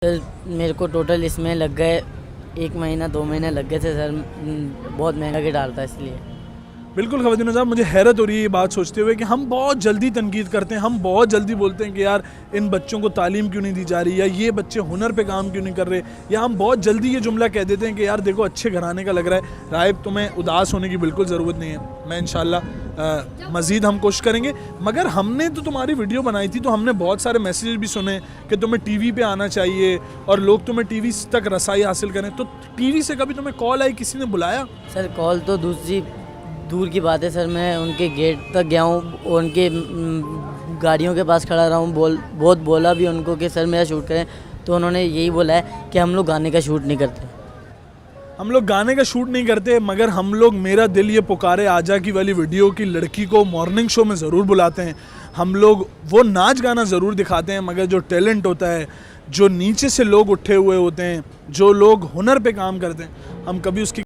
Sir मेरे को total इसमें लग गए 1 महीना 2 महीने लग गए थे सर। बहुत महंगा के डालता इसलिए। बिल्कुल ख़वातीन साहब, मुझे हैरत हो रही है ये बात सोचते हुए कि हम बहुत जल्दी तनकीद करते हैं, हम बहुत जल्दी बोलते हैं कि यार इन बच्चों को तालीम क्यों नहीं दी जा रही, या ये बच्चे हुनर पे काम क्यों नहीं कर रहे, या हम बहुत जल्दी ये जुमला कह देते हैं कि यार देखो अच्छे घराने का लग रहा है। राइब, तुम्हें उदास होने की बिल्कुल ज़रूरत नहीं है। मैं इंशाल्लाह मज़ीद हम कोशिश करेंगे। मगर हमने तो तुम्हारी वीडियो बनाई थी तो हमने बहुत सारे मैसेजेस भी सुने कि तुम्हें टीवी पे आना चाहिए और लोग तुम्हें टीवी तक रसाई हासिल करें। तो टीवी से कभी तुम्हें कॉल आई, किसी ने बुलाया? सर कॉल तो दूर की बात है सर। मैं उनके गेट तक गया हूँ, उनके गाड़ियों के पास खड़ा रहा हूँ, बहुत बोला भी उनको कि सर मेरा शूट करें। तो उन्होंने यही बोला है कि हम लोग गाने का शूट नहीं करते। हम लोग गाने का शूट नहीं करते, मगर हम लोग मेरा दिल ये पुकारे आजा की वाली वीडियो की लड़की को मॉर्निंग शो में ज़रूर बुलाते हैं। हम लोग वो नाच गाना ज़रूर दिखाते हैं, मगर जो टैलेंट होता है, जो नीचे से लोग उठे हुए होते हैं, जो लोग हुनर पे काम करते हैं, हम कभी उसकी